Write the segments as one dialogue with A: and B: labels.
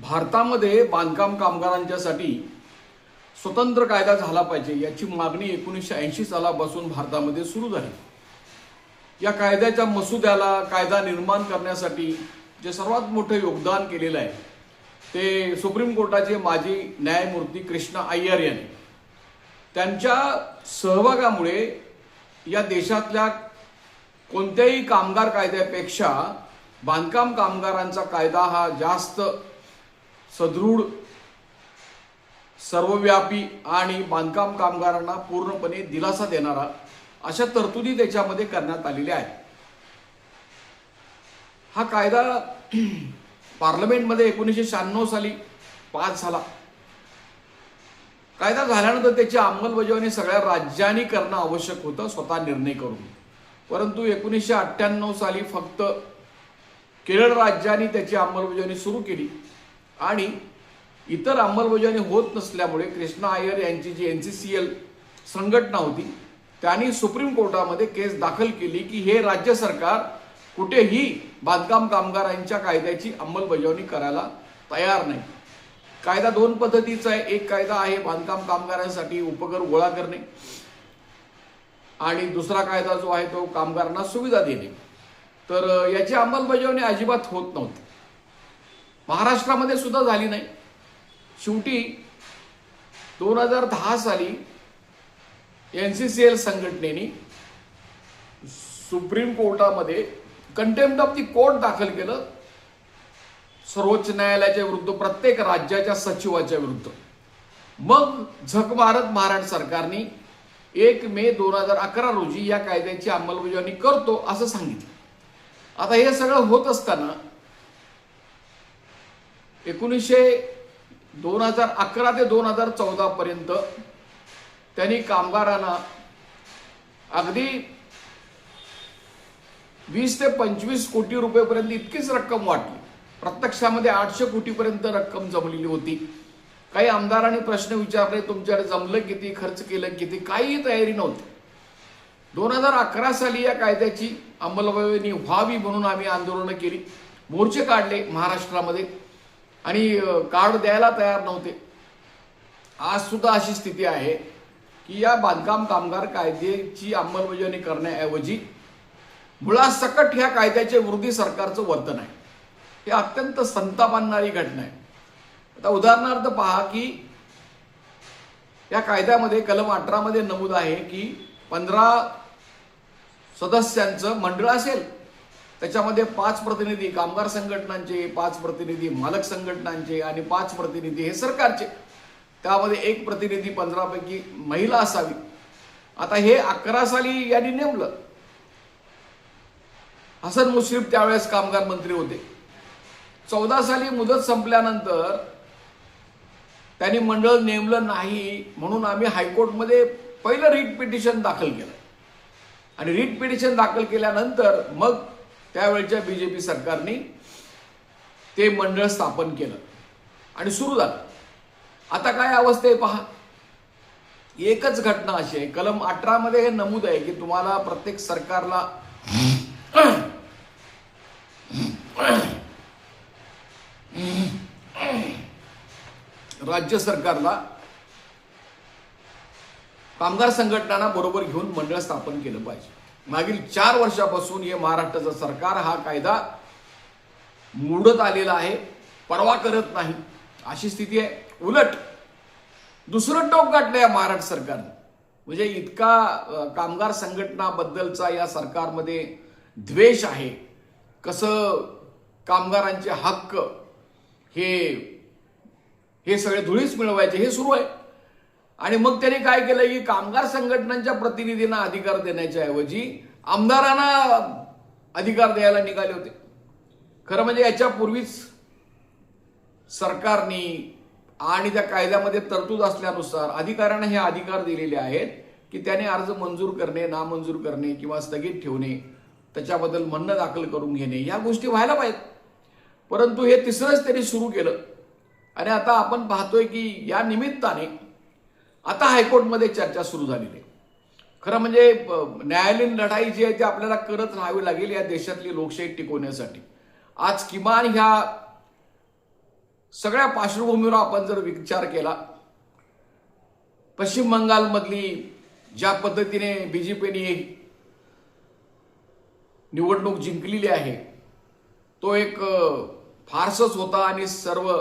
A: भारतामध्ये बांधकाम कामगारांच्यासाठी स्वतंत्र कायदा झाला पाहिजे याची मागणी 1980 सालापासून भारतामध्ये सुरू झाली। या कायद्याच्या मसुद्याला कायदा निर्माण करण्यासाठी जे सर्वात मोठे योगदान केलेलं आहे ते सुप्रीम कोर्टाचे माजी न्यायमूर्ती कृष्णा अय्यर यांनी। त्यांच्या सहभागामुळे या देशातल्या कोणत्याही कामगार कायद्यापेक्षा बांधकाम कामगारांचा कायदा हा जास्त सदृढ, सर्वव्यापी आणि बांधकाम कामगारांना पूर्णपणे दिलासा देणारा अशा तरतुदी त्याच्यामध्ये करण्यात आलेल्या आहेत। हा कायदा पार्लमेंटमध्ये 1996 साली पास झाला। कायदा झाल्यानंतर त्याची अंमलबजावणी सगळ्या राज्यांनी करणं आवश्यक होतं स्वतः निर्णय करून, परंतु 1998 साली फक्त केरळ राज्याने त्याची अंमलबजावणी सुरू केली आणि इतर अंमलबजावणी होत नसल्यामुळे कृष्णा अय्यर यांची जी NCCL संघटना होती त्यांनी सुप्रीम कोर्टामध्ये केस दाखल केली की हे राज्य सरकार कुठेही बांधकाम कामगारांच्या कायद्याची अंमलबजावणी करायला तयार नाही। कायदा दोन पद्धतीचा आहे। एक कायदा आहे बांधकाम कामगारांसाठी उपकर गोळा करणे आणि दुसरा कायदा जो आहे तो कामगारांना सुविधा देणे। तर याची अंमलबजावणी अजिबात होत नव्हती, महाराष्ट्रामध्ये सुद्धा झाली नाही। शेवटी 2010 साली NCCL संघटनेने सुप्रीम कोर्टामध्ये कंटेम्प्ट ऑफ द कोर्ट दाखल केलं सर्वोच्च न्यायालयाच्या विरुद्ध, प्रत्येक राज्याच्या सचिवाच्या विरुद्ध। मग झक मारत महाराष्ट्र सरकारने 1 मे 2011 रोजी या कायद्याची अंमलबजावणी करतो असं सांगितलं। आता हे सगळं होत असताना 2011 ते 2014 पर्यंत त्यांनी कामगारांना अगदी 20 ते 25 कोटी रुपयेपर्यंत इतकीच रक्कम वाटली। प्रत्यक्षामध्ये 800 कोटीपर्यंत रक्कम जमलेली होती। काही आमदारांनी प्रश्न विचारले, तुमच्याकडे जमलं किती, खर्च केलं किती, काही तयारी नव्हती। 2011 साली या कायद्याची अंमलबजावणी व्हावी म्हणून आम्ही आंदोलनं केली, मोर्चे काढले महाराष्ट्रामध्ये आणि कार्ड द्यायला तयार नव्हते। आज सुद्धा अशी स्थिती आहे की या बांधकाम कामगार कायद्याची अंमलबजावणी करण्याऐवजी मुळासकट ह्या कायद्याच्या विरोधी सरकारचं वर्तन आहे। हे अत्यंत संताप आणणारी घटना आहे। आता उदाहरणार्थ पहा की या कायद्यामध्ये कलम 18 मध्ये नमूद आहे की 15 सदस्यांचं मंडळ असेल, त्याच्यामध्ये 5 प्रतिनिधी कामगार संघटनांचे, 5 प्रतिनिधी मालक संघटनांचे आणि 5 प्रतिनिधी हे सरकारचे। त्यामध्ये 1 प्रतिनिधी 15 पैकी महिला असावी। आता हे 11 साली यांनी नेमलं। हसन मुश्रीफ त्यावेळेस कामगार मंत्री होते। 14 साली मुदत संपल्यानंतर त्यांनी मंडळ नेमलं नाही म्हणून आम्ही हायकोर्टमध्ये पहिलं रिट पिटिशन दाखल केलं आणि रिट पिटिशन दाखल केल्यानंतर मग त्यावेळच्या BJP सरकारने ते मंडळ स्थापन केलं आणि सुरू झालं। आता काय अवस्था आहे पहा, एकच घटना अशी आहे, कलम 18 मध्ये हे नमूद आहे की तुम्हाला प्रत्येक सरकारला राज्य सरकारला कामगार संघटनांना बरोबर घेऊन मंडळ स्थापन केलं पाहिजे। मागील 4 वर्षापासून हे महाराष्ट्राचं सरकार हा कायदा मोडत आलेला आहे, परवा करत नाही अशी स्थिती आहे। उलट दुसरं टोक गाठलं या महाराष्ट्र सरकारने, म्हणजे इतका कामगार संघटनाबद्दलचा या सरकारमध्ये द्वेष आहे, कसं कामगारांचे हक्क हे सगळे धुळीस मिळवायचे हे सुरू आहे। आणि मग त्यांनी काय केलं की कामगार संघटनांच्या प्रतिनिधींना अधिकार देण्याच्या ऐवजी आमदारांना अधिकार द्यायला निघाले होते। खरं म्हणजे याच्यापूर्वीच सरकारने आणि त्या कायद्यामध्ये तरतूद असल्यानुसार अधिकाऱ्यांना हे अधिकार दिलेले आहेत की त्याने अर्ज मंजूर करणे, नामंजूर करणे किंवा स्थगित ठेवणे, त्याच्याबद्दल म्हणणं दाखल करून घेणे, या गोष्टी व्हायला पाहिजेत। परंतु हे तिसरंच त्यांनी सुरू केलं आणि आता आपण पाहतोय की या निमित्ताने आता हायकोर्टमध्ये चर्चा सुरू झालेली आहे। खरं म्हणजे न्यायालयीन लढाई जी आहे ती आपल्याला करत राहावी लागेल या देशातली लोकशाही टिकवण्यासाठी। आज किमान ह्या सगळ्या पार्श्वभूमीवर आपण जर विचार केला, पश्चिम बंगालमधली ज्या पद्धतीने बीजेपीने निवडणूक जिंकलेली आहे तो एक फारसच होता आणि सर्व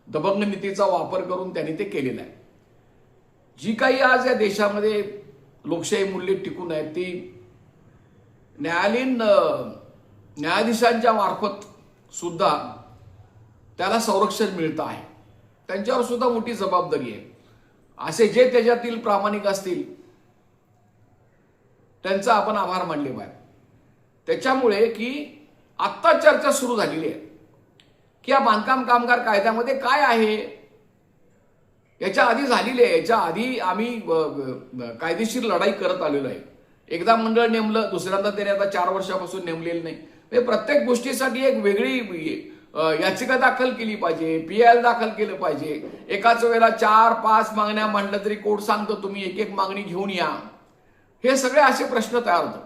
A: दबंग नीतीचा वापर करून त्यांनी ते केलेलं आहे. जी काही आज या देशामध्ये लोकशाही मूल्ये टिकून आहेत ती न्यायाधीशांच्या मार्फत सुद्धा त्याला संरक्षण मिळतं आहे. त्यांच्यावर सुद्धा मोठी जबाबदारी आहे. असे जे त्याच्यातील प्रामाणिक असतील त्यांचा आपण आभार मानले पाहिजे. त्याच्यामुळे की आत्ता चर्चा सुरू झालेली आहे की या बांधकाम कामगार कायद्यामध्ये काय आहे. याच्या आधी झालेली आहे. याच्या आधी आम्ही कायदेशीर लढाई करत आलेलो आहे. एकदा मंडळ नेमलं, दुसऱ्यांदा त्याने आता 4 वर्षापासून नेमलेलं नाही. म्हणजे प्रत्येक गोष्टीसाठी एक वेगळी याचिका दाखल केली पाहिजे, PIL दाखल केलं पाहिजे. एकाच वेळेला 4-5 मागण्या मांडल्या तरी कोर्ट सांगतो तुम्ही एक एक मागणी घेऊन या. हे सगळे असे प्रश्न तयार होतात.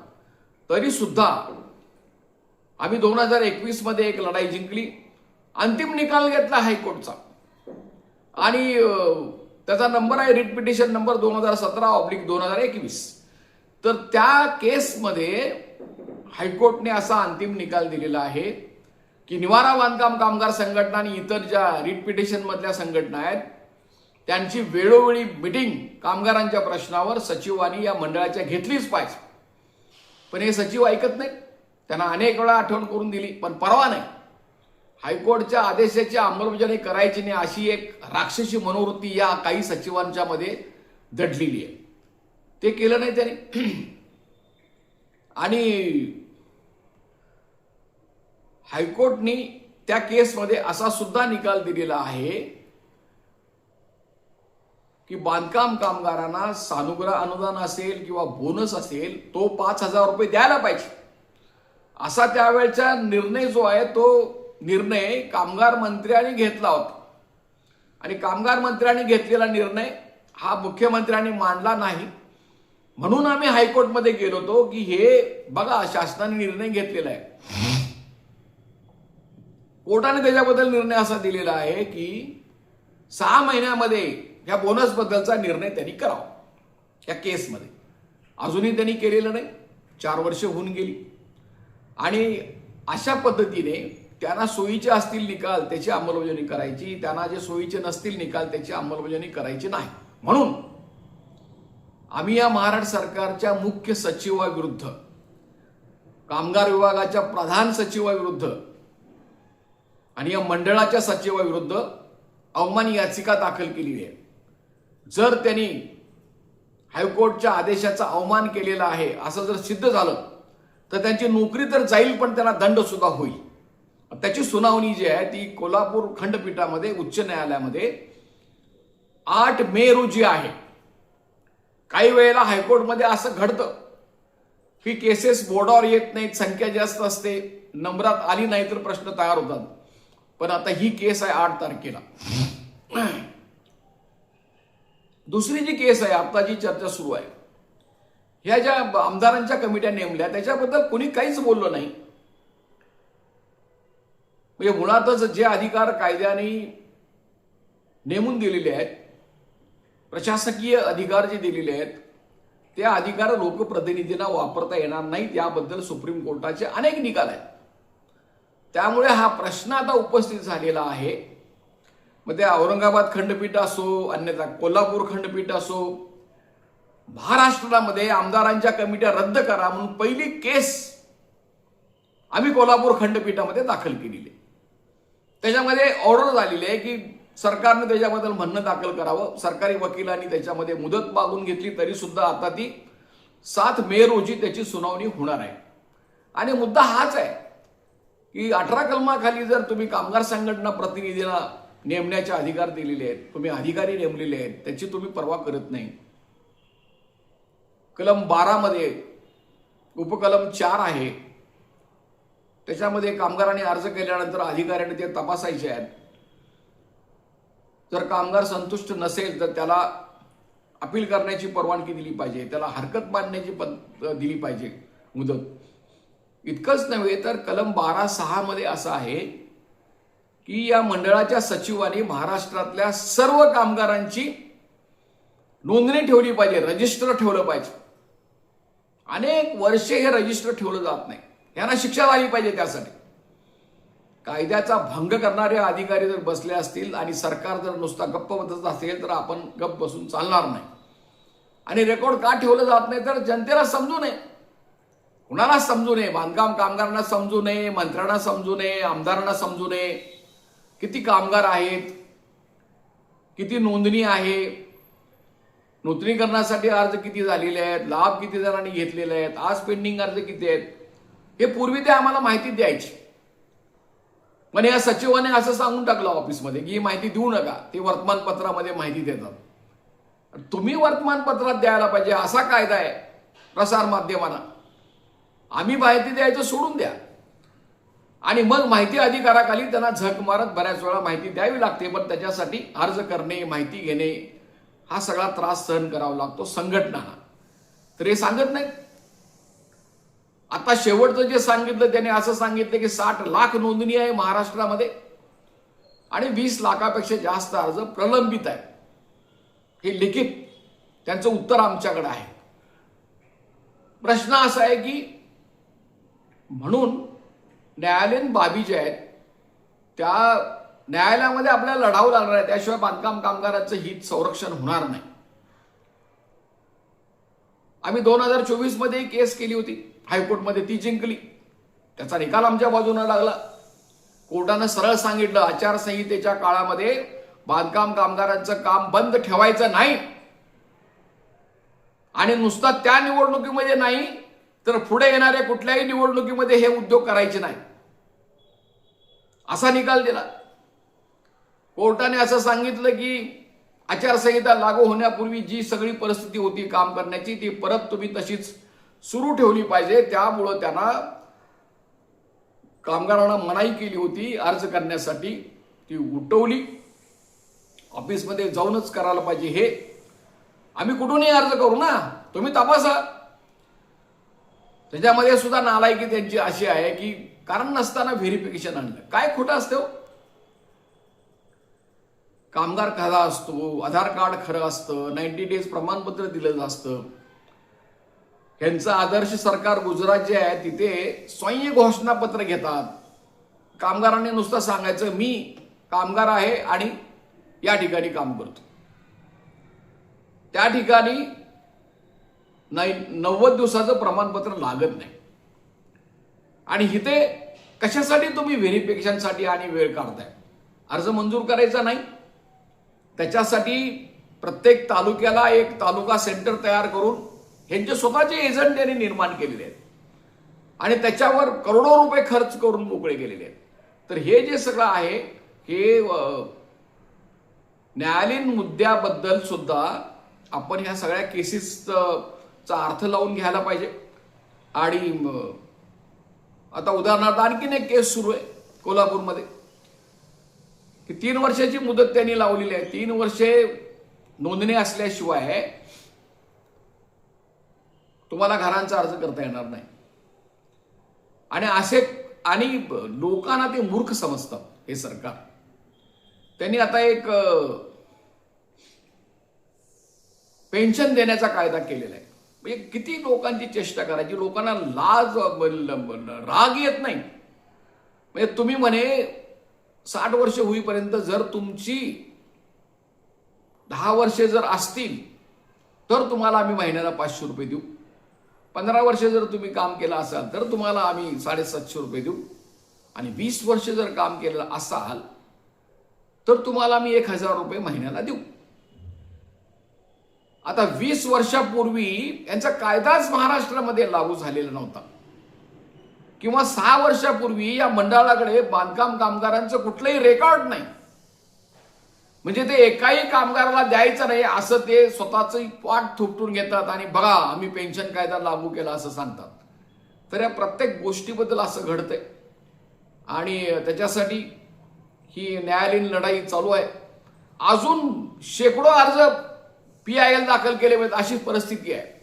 A: तरी सुद्धा आम्ही 2021 मध्ये एक लढाई जिंकली, अंतिम निकाल घेतला हायकोर्टचा आणि त्याचा नंबर आहे रिट पिटिशन नंबर 2017/2021. तर त्या केसमध्ये हायकोर्टने असा अंतिम निकाल दिलेला आहे की निवारा बांधकाम कामगार संघटना आणि इतर ज्या रिट पिटिशन मधल्या संघटना आहेत त्यांची वेळोवेळी मीटिंग कामगारांच्या प्रश्नावर सचिवांनी या मंडळाच्या घेतलीच पाहिजे. पण हे सचिव ऐकत नाही. त्यांना अनेक वेळा आठवण करून दिली पण परवा नाही. हायकोर्टच्या आदेशाची अंमलबजावणी करायची नाही अशी एक राक्षसी मनोवृत्ती या काही सचिवांच्या मध्ये दडलेली आहे. ते केलं नाही त्यांनी. आणि हायकोर्टनी त्या केसमध्ये असा सुद्धा निकाल दिलेला आहे की बांधकाम कामगारांना सानुग्रह अनुदान असेल किंवा बोनस असेल तो 5,000 रुपये द्यायला पाहिजे. असा त्यावेळचा निर्णय जो आहे तो निर्णय कामगार मंत्र्यांनी घेतला होता. आणि कामगार मंत्र्यांनी घेतलेला निर्णय हा मुख्यमंत्र्यांनी मांडला नाही. म्हणून आम्ही हायकोर्टमध्ये गेलो होतो की हे बघा शासनाने निर्णय घेतलेला आहे. कोर्टाने त्याच्याबद्दल निर्णय असा दिलेला आहे की 6 महिन्यामध्ये ह्या बोनस बद्दलचा निर्णय त्यांनी करावा. या केसमध्ये अजूनही त्यांनी केलेलं नाही. 4 वर्ष होऊन गेली आणि अशा पद्धतीने त्यांना सोयीचे असतील निकाल त्याची अंमलबजावणी करायची, त्यांना जे सोयीचे नसतील निकाल त्याची अंमलबजावणी करायची नाही. म्हणून आम्ही या महाराष्ट्र सरकारच्या मुख्य सचिवाविरुद्ध, कामगार विभागाच्या प्रधान सचिवाविरुद्ध आणि या मंडळाच्या सचिवाविरुद्ध अवमान याचिका दाखल केलेली आहे. जर त्यांनी हायकोर्टच्या आदेशाचा अवमान केलेला आहे असं जर सिद्ध झालं तर त्यांची नोकरी तर जाईल पण त्यांना दंड सुद्धा होईल. त्याची सुनावणी जी आहे ती कोल्हापूर खंडपीठामध्ये उच्च न्यायालयामध्ये 8 मे रोजी आहे. काही वेळेला हायकोर्टमध्ये असं घडतं की केसेस बोर्डावर येत नाहीत, संख्या जास्त असते, नंबरात आली नाही तर प्रश्न तयार होतात. पण आता ही केस आहे 8 तारखेला. दुसरी जी केस आहे आता जी चर्चा सुरू आहे, ह्या ज्या आमदारांच्या कमिट्या नेमल्या त्याच्याबद्दल कोणी काहीच बोललं नाही. म्हणजे मुळातच जे अधिकार कायद्याने नेमून दिलेले आहेत, प्रशासकीय अधिकार जे दिलेले आहेत ते अधिकार लोकप्रतिनिधींना वापरता येणार नाहीत याबद्दल सुप्रीम कोर्टाचे अनेक निकाल आहेत. त्यामुळे हा प्रश्न आता उपस्थित झालेला आहे. मग ते औरंगाबाद खंडपीठ असो, अन्यथा कोल्हापूर खंडपीठ असो, महाराष्ट्रामध्ये आमदारांच्या कमिट्या रद्द करा म्हणून पहिली केस आम्ही कोल्हापूर खंडपीठामध्ये दाखल केलेली. त्याच्यामध्ये ऑर्डर झालेली आहे की सरकारने त्याच्याबद्दल म्हणणं दाखल करावं. सरकारी वकिलांनी त्याच्यामध्ये मुदत मागून घेतली तरी सुद्धा आता ती 7 मे रोजी त्याची सुनावणी होणार आहे. आणि मुद्दा हाच आहे की 18 कलमाखाली जर तुम्ही कामगार संघटना प्रतिनिधींना नेमण्याचे अधिकार दिलेले आहेत, तुम्ही अधिकारी नेमलेले आहेत, त्याची तुम्ही पर्वा करत नाही. कलम 12 मध्ये उपकलम 4 आहे, त्याच्यामध्ये कामगारांनी अर्ज केल्यानंतर अधिकाऱ्यांनी ते तपासायचे आहेत. जर कामगार संतुष्ट नसेल तर त्याला अपील करण्याची परवानगी दिली पाहिजे, त्याला हरकत मांडण्याची दिली पाहिजे मुदत. इतकंच नव्हे तर कलम 12(6) मध्ये असं आहे की या मंडळाच्या सचिवांनी महाराष्ट्रातल्या सर्व कामगारांची नोंदणी ठेवली पाहिजे, रजिस्टर ठेवलं पाहिजे. अनेक वर्षे हे रजिस्टर ठेवलं जात नाही. यांना शिक्षा झाली पाहिजे. त्यासाठी कायद्याचा भंग करणारे अधिकारी जर बसले असतील आणि सरकार जर नुसता गप्प बसत असेल तर आपण गप्प बसून चालणार नाही. आणि रेकॉर्ड का ठेवलं जात नाही तर जनतेला समजू नये, कुणाला समजू नये, बांधकाम कामगारांना समजू नये, मंत्र्यांना समजू नये, आमदारांना समजू नये किती कामगार आहेत, किती नोंदणी आहे, नूतनीकरणासाठी अर्ज किती झालेले आहेत, लाभ किती जणांनी घेतलेले आहेत, आज पेंडिंग अर्ज किती आहेत, हे पूर्वी ते आम्हाला माहिती द्यायची. पण या सचिवाने असं सांगून टाकलं ऑफिसमध्ये की ही माहिती देऊ नका, ती वर्तमानपत्रामध्ये माहिती देतात. तुम्ही वर्तमानपत्रात द्यायला पाहिजे असा कायदा आहे प्रसार माध्यमांना. आम्ही माहिती द्यायचं सोडून द्या आणि मग माहिती अधिकाराखाली त्यांना झक मारत बऱ्याच वेळा माहिती द्यावी लागते. पण त्याच्यासाठी अर्ज करणे, माहिती घेणे हा सगळा त्रास सहन करावा लागतो संघटनांना. तर हे सांगत नाहीत. आता शेवटचं जे सांगितलं त्याने असं सांगितलं की 60 लाख नोंदणी आहे महाराष्ट्रामध्ये आणि 20 लाखापेक्षा जास्त अर्ज प्रलंबित आहे. हे लिखित त्यांचं उत्तर आमच्याकडे आहे. प्रश्न असा आहे की म्हणून न्यायालयीन बाबी ज्या आहेत त्या न्यायालयामध्ये आपल्याला लढावं लागणार आहे. त्याशिवाय बांधकाम कामगारांचं हित संरक्षण होणार नाही. आम्ही 2024 मध्ये केस केली होती हायकोर्टमध्ये, ती जिंकली. त्याचा निकाल आमच्या बाजूने लागला. कोर्टानं सरळ सांगितलं आचारसंहितेच्या काळामध्ये बांधकाम कामगारांचं काम बंद ठेवायचं नाही आणि नुसता त्या निवडणुकीमध्ये नाही तर पुढे येणाऱ्या कुठल्याही निवडणुकीमध्ये हे उद्योग करायचे नाही असा निकाल दिला. कोर्टाने असं सांगितलं की आचारसंहिता लागू होण्यापूर्वी जी सगळी परिस्थिती होती काम करण्याची ती परत तुम्ही तशीच सुरू ठेवली पाहिजे. त्यामुळं त्यांना कामगारांना मनाई केली होती अर्ज करण्यासाठी, ती उठवली. ऑफिसमध्ये जाऊनच करायला पाहिजे. हे आम्ही कुठूनही अर्ज करू ना, तुम्ही तपासा. त्याच्यामध्ये सुद्धा नालायकी त्यांची अशी आहे की कारण नसताना व्हेरिफिकेशन आणलं. काय खोटं असतं? कामगार खरा असतो, आधार कार्ड खरं असतं, 90 डेज प्रमाणपत्र दिलं असतं. यांचं आदर्श सरकार गुजरात जे आहे तिथे स्वयं घोषणापत्र घेतात. कामगारांनी नुसतं सांगायचं मी कामगार आहे आणि या ठिकाणी काम करतो. त्या ठिकाणी 90 दिवसाचं प्रमाणपत्र लागत नाही. आणि इथे कशासाठी तुम्ही व्हेरिफिकेशनसाठी आणि वेळ काढताय? अर्ज मंजूर करायचा नाही, त्याच्यासाठी प्रत्येक तालुक्याला एक तालुका सेंटर तयार करून ह्यांचे स्वतःचे एजंट त्यांनी निर्माण केलेले आहेत आणि त्याच्यावर करोडो रुपये खर्च करून मोकळे गेलेले आहेत. तर हे जे सगळं आहे हे न्यायालयीन मुद्द्याबद्दल सुद्धा आपण ह्या सगळ्या केसेसचा अर्थ लावून घ्यायला पाहिजे. आणि आता उदाहरणार्थ आणखीन एक केस सुरू आहे कोल्हापूरमध्ये की 3 वर्षाची मुदत त्यांनी लावलेली आहे. 3 वर्षे नोंदणी असल्याशिवाय तुम्हाला घरांचा अर्ज करता येणार नाही. आणि लोकांना ते मूर्ख समजतात हे सरकार. त्यांनी आता एक पेन्शन देण्याचा कायदा केलेला आहे. म्हणजे किती लोकांची चेष्टा करायची, लोकांना राग येत नाही. म्हणजे तुम्ही म्हणे 60 वर्ष होईपर्यंत जर तुमची 10 वर्षे जर असतील तर तुम्हाला आम्ही महिन्याला 500 रुपये देऊ. 15 वर्षे जर तुम्ही काम केलं असाल तर तुम्हाला आम्ही 750 रुपये देऊ. आणि 20 वर्षे जर काम केलं असाल तर तुम्हाला आम्ही 1000 रुपये महिन्याला देऊ. आता 20 वर्षापूर्वी यांचा कायदाच महाराष्ट्रामध्ये लागू झालेला नव्हता किंवा 6 वर्षापूर्वी या मंडळाकडे बांधकाम कामगारांचं कुठलंही रेकॉर्ड नाही. म्हणजे ते एकाही कामगाराला द्यायचं नाही असं ते स्वतःच पाठ थोपटून घेतात आणि बघा आम्ही पेन्शन कायदा लागू केला असं सांगतात. तर या प्रत्येक गोष्टीबद्दल असं घडतंय आणि त्याच्यासाठी ही न्यायालयीन लढाई चालू आहे. अजून शेकडो अर्ज PIL दाखल केले पाहिजेत अशी परिस्थिती आहे.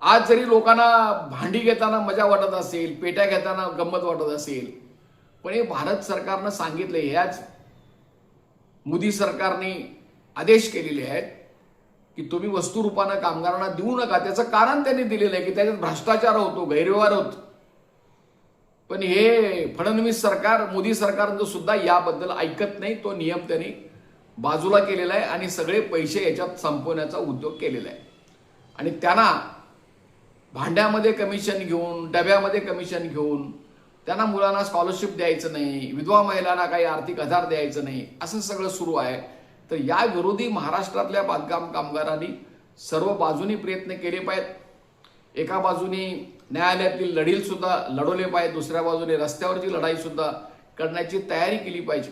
A: आज जरी लोकांना भांडी घेताना मजा वाटत असेल, पेट्या घेताना गंमत वाटत असेल, पण हे भारत सरकारनं सांगितलं, ह्याच मोदी सरकारने आदेश केलेले आहेत की तुम्ही वस्तुरूपानं कामगारांना देऊ नका. त्याचं कारण त्यांनी दिलेलं आहे की त्याच्यात भ्रष्टाचार होतो, गैरव्यवहार होतो. पण हे फडणवीस सरकार, मोदी सरकारनं सुद्धा याबद्दल ऐकत नाही. तो नियम त्यांनी बाजूला केलेला आहे आणि सगळे पैसे याच्यात संपवण्याचा उद्योग केलेला आहे. आणि त्यांना भांड्यामध्ये कमिशन घेऊन, डब्यामध्ये कमिशन घेऊन, त्यांना मुलांना स्कॉलरशिप द्यायचं नाही, विधवा महिलांना काही आर्थिक आधार द्यायचं नाही, असं सगळं सुरू आहे. तर या विरोधी महाराष्ट्रातल्या बांधकाम कामगारांनी सर्व बाजूनी प्रयत्न केले पाहिजेत. एका बाजूने न्यायालयातील लढील सुद्धा लढवले पाहिजे, दुसऱ्या बाजूने रस्त्यावरची लढाई सुद्धा करण्याची तयारी केली पाहिजे.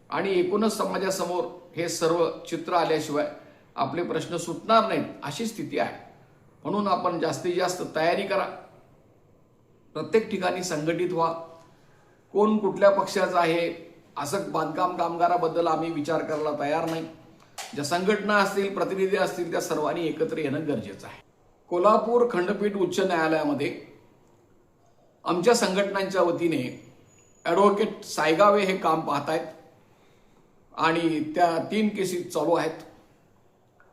A: आणि एकूणच समाजासमोर हे सर्व चित्र आल्याशिवाय आपले प्रश्न सुटणार नाहीत, अशी स्थिती आहे. म्हणून आपण जास्तीत जास्त तयारी करा, प्रत्येक ठिकाणी संघटित व्हा. कोण कुठल्या पक्षाचा आहे असं बांधकाम कामगाराबद्दल आम्ही विचार करायला तयार नाही. ज्या संघटना असतील, प्रतिनिधी असतील, त्या सर्वांनी एकत्र येणं गरजेचं आहे. कोल्हापूर खंडपीठ उच्च न्यायालयामध्ये आमच्या संघटनांच्या वतीने ॲडव्होकेट सायगावे हे काम पाहत आहेत आणि त्या 3 केसेस चालू आहेत.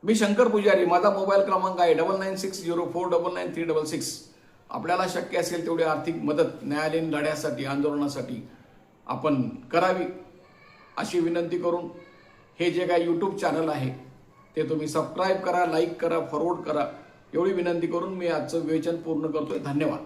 A: मी शंकर पुजारी, माझा मोबाईल क्रमांक आहे 9960499366. आपल्याला शक्य असेल तेवढी आर्थिक मदत न्यायालयीन लढ्यासाठी, आंदोलनासाठी आपण करावी अशी विनंती करून हे जे काही यूट्यूब चॅनल आहे ते तुम्ही सबस्क्राईब करा, लाईक करा, फॉरवर्ड करा, एवढी विनंती करून मी आजचं विवेचन पूर्ण करतोय. धन्यवाद.